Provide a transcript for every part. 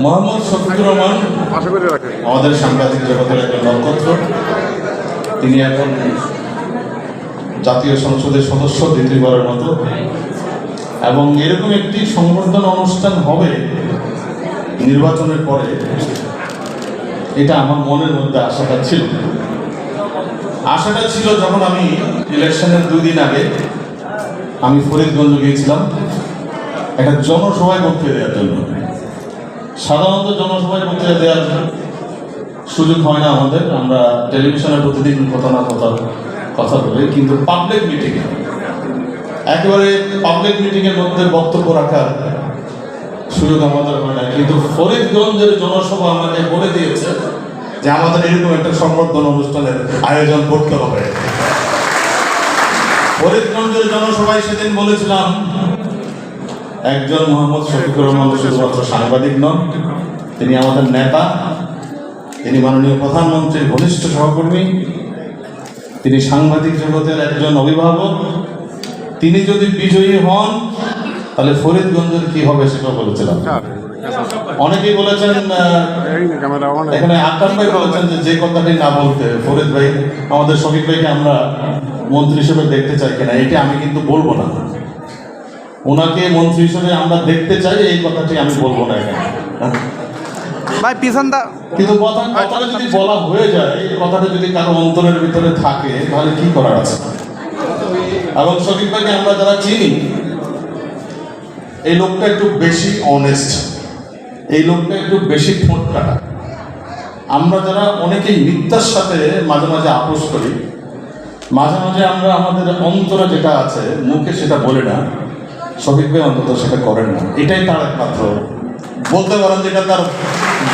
মোহাম্মদ শফিকুর রহমান আমাদের সাংবাদিক জগতের একজন নক্ষত্র। তিনি এখন জাতীয় সংসদের সদস্য দ্বিতীয়বারের মতো, এবং এরকম একটি সংবর্ধনা অনুষ্ঠান হবে নির্বাচনের পরে, এটা আমার মনের মধ্যে আশাটা ছিল। যখন আমি ইলেকশনের 2 দিন আগে আমি ফরিদগঞ্জ গিয়েছিলাম একটা জনসভায় বক্তৃতা দেওয়ার জন্য। সাধারণত জনসভায় বক্তৃতা দেওয়ার সুযোগ হয় না আমাদের, আমরা টেলিভিশনে প্রতিদিন কথা বলি, কিন্তু পাবলিক মিটিংয়ে একেবারে পাবলিক মিটিংয়ের মধ্যে বক্তব্য রাখার সুযোগ আমাদের হয় না। কিন্তু ফরিদগঞ্জের জনসভা আমাকে বলে দিয়েছে যে আমাদের এরকম একটা সংবর্ধনা অনুষ্ঠানের আয়োজন করতে হবে। ফরিদগঞ্জের জনসভায় সেদিন বলেছিলাম, একজন মোহাম্মদ শফিকুর রহমান শুধুমাত্র সাংবাদিক নন, তিনি আমাদের নেতা, তিনি মাননীয় প্রধানমন্ত্রীর ঘনিষ্ঠ সহকর্মী, তিনি সাংবাদিক জগতের একজন অভিভাবক। তিনি যদি বিজয়ী হন তাহলে ফরিদগঞ্জের কি হবে সেটা বলেছিলাম। অনেকেই বলেছেন, এখানে আকরাম ভাই বলেছেন যে কথাটি না বলতে, ফরিদ ভাই আমাদের শফিক ভাইকে আমরা মন্ত্রী হিসেবে দেখতে চাই কিনা, এটা আমি কিন্তু বলবো না। ওনাকে মন্ত্রী হিসেবে আমরা দেখতে চাই, এই কথাটি আমি বলবো না এখানে। কিন্তু কথাটা যদি বলা হয়ে যায়, কথাটা যদি কারো অন্তরের ভিতরে থাকে, তাহলে কি করার আছে। এবং শফিক ভাইকে আমরা যারা চিনি, এই লোকটা একটু বেশি অনেস্ট, এই লোকটা একটু বেশি ঠোঁট কাটা। আমরা যারা অনেকেই মিথ্যার সাথে মাঝে মাঝে আপোষ করি, মাঝে মাঝে আমরা আমাদের অন্তরে যেটা আছে মুখে সেটা বলি না, শফিক ভাই অন্তত সেটা করেন না। এটাই তার একমাত্র বলতে পারেন যেটা তার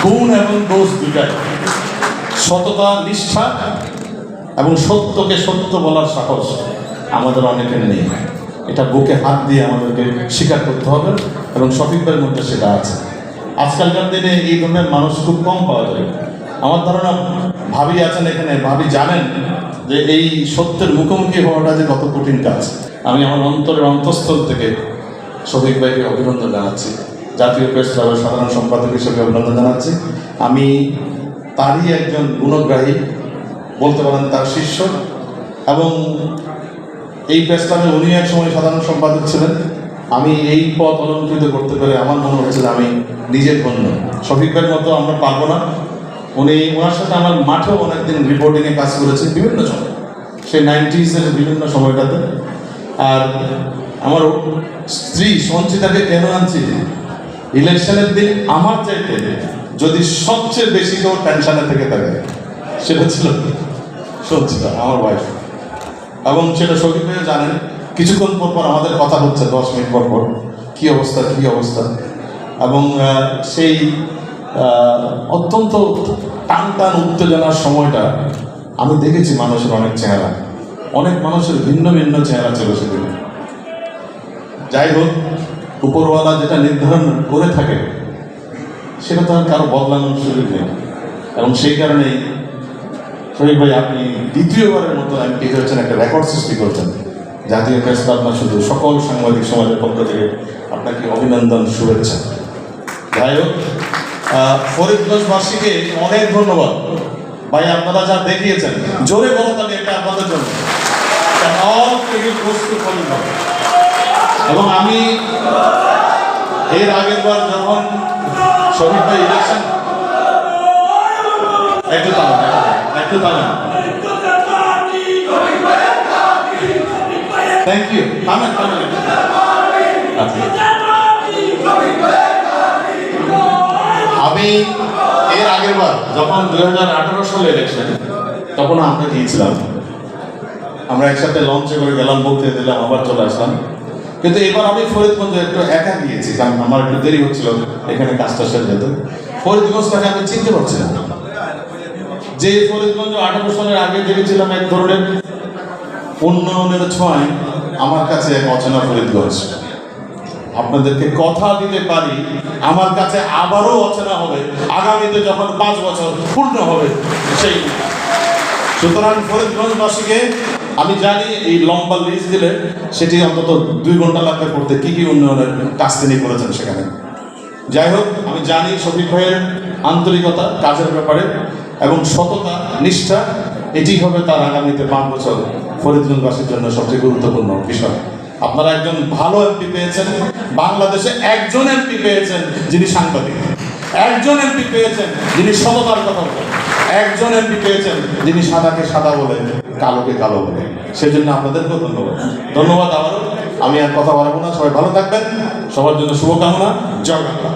গুণ এবং দোষ দুটাই, সততা, নিষ্ঠা এবং সত্যকে সত্য বলার সাহস আমাদের অনেকের নেই। এটা বুকে হাত দিয়ে আমাদেরকে স্বীকার করতে হবে, এবং শফিক ভাইয়ের মধ্যে সেটা আছে। আজকালকার দিনে এই ধরনের মানুষ খুব কম পাওয়া যায়। আমার ধারণা ভাবি আছেন এখানে, ভাবি জানেন যে এই সত্যের মুখোমুখি হওয়াটা যে কত কঠিন কাজ। আমি আমার অন্তরের অন্তঃস্থল থেকে শফিক ভাইকে অভিনন্দন জানাচ্ছি, জাতীয় প্রেস ক্লাবের সাধারণ সম্পাদক হিসেবে অভিনন্দন জানাচ্ছি। আমি তারই একজন গুণগ্রাহী, বলতে পারেন তার শিষ্য, এবং এই প্রেস ক্লাবে উনি এক সময় সাধারণ সম্পাদক ছিলেন। আমি এই পথ অলঙ্কৃত করতে পেরে আমার মনে হচ্ছে যে আমি নিজের ধন্য। শফিক ভাইয়ের মতো আমরা পারবো না। ওনার সাথে আমার মাঠেও অনেকদিন রিপোর্টিংয়ে কাজ করেছি বিভিন্ন সময়, সেই 90s-এর বিভিন্ন সময়টাতে। আর আমার স্ত্রী সঞ্চিতাকে কেন আনছি, ইলেকশনের দিন আমার চাইতে যদি সবচেয়ে বেশি কেউ টেনশনে থেকে থাকে সেটা ছিল সঞ্চিতা, আমার ওয়াইফ। এবং সেটা শফিক ভাইও জানেন। কিছুক্ষণ পর আমাদের কথা হচ্ছে, 10 মিনিট পর কী অবস্থা। এবং সেই অত্যন্ত টান উত্তেজনার সময়টা আমি দেখেছি মানুষের অনেক চেহারা, অনেক মানুষের ভিন্ন ভিন্ন চেহারা ছিল সেদিন। যাই হোক, উপরওয়ালা যেটা নির্ধারণ করে থাকে সেটা তো আর কারো বদলানোর সুযোগ নেই। এবং সেই কারণেই শফিক ভাই, আপনি দ্বিতীয়বারের মতো এমপি হয়েছেন, একটা রেকর্ড সৃষ্টি করছেন। জাতীয় প্রেস ক্লাব না শুধু, সকল সাংবাদিক সমাজের পক্ষ থেকে আপনাকে অভিনন্দন, শুভেচ্ছা। যাই হোক, ফরিদগঞ্জবাসীকে অনেক ধন্যবাদ ভাই, আপনারা যা দেখিয়েছেন। জোরে বলতে আমি এটা আপনাদের জন্য। এবং আমি এর আগের বার যখন শফিক ভাই ইলেকশন, একটু থামেন, থ্যাংক ইউ, থামেন। আমি এর আগের বার যখন 2018 সালে ইলেকশন, তখন আমরা গিয়েছিলাম, আমরা একসাথে লঞ্চে করে গেলাম, বক্তৃতা দিলাম, আবার চলে আসলাম। কিন্তু এবার আমি ফরিদগঞ্জে একটু একা গিয়েছি, কারণ আমার একটু দেরি হচ্ছিল এখানে কাজটা সেরে যেতে। ফরিদগঞ্জটাকে আমি চিনতে পারছিলাম, যে ফরিদগঞ্জ 18 সালের আগে দেখেছিলাম এক ধরনের উন্নয়নের ছোঁয়ায়, আমার কাছে এক অচেনা ফরিদগঞ্জ। আপনাদেরকে কথা দিতে পারি, আমার কাছে আবারও অচেনা হবে আগামীতে যখন 5 বছর পূর্ণ হবে সেই। সুতরাং ফরিদগঞ্জবাসীকে আমি জানি, এই লম্বা লিস্ট দিলে সেটি অন্তত 2 ঘন্টা লাগবে পড়তে, কি উন্নয়নের কাজ তিনি করেছেন সেখানে। যাই হোক, আমি জানি শফিক ভাইয়ের আন্তরিকতা কাজের ব্যাপারে এবং সততা, নিষ্ঠা, এটি হবে তার আগামীতে 5 বছর ফরিদগঞ্জবাসীর জন্য সবচেয়ে গুরুত্বপূর্ণ বিষয়। আপনারা একজন ভালো এমপি পেয়েছেন, বাংলাদেশে একজন এমপি পেয়েছেন যিনি সাংবাদিক, একজন এমপি পেয়েছেন যিনি সততার কথা বলেন, একজন এমপি পেয়েছেন যিনি সাদাকে সাদা বলেন, কালোকে কালো বলেন। সেজন্য আপনাদেরকেও ধন্যবাদ। ধন্যবাদ আবারও। আমি আর কথা বাড়াবো না, সবাই ভালো থাকবেন, সবার জন্য শুভকামনা। জয় বাংলা।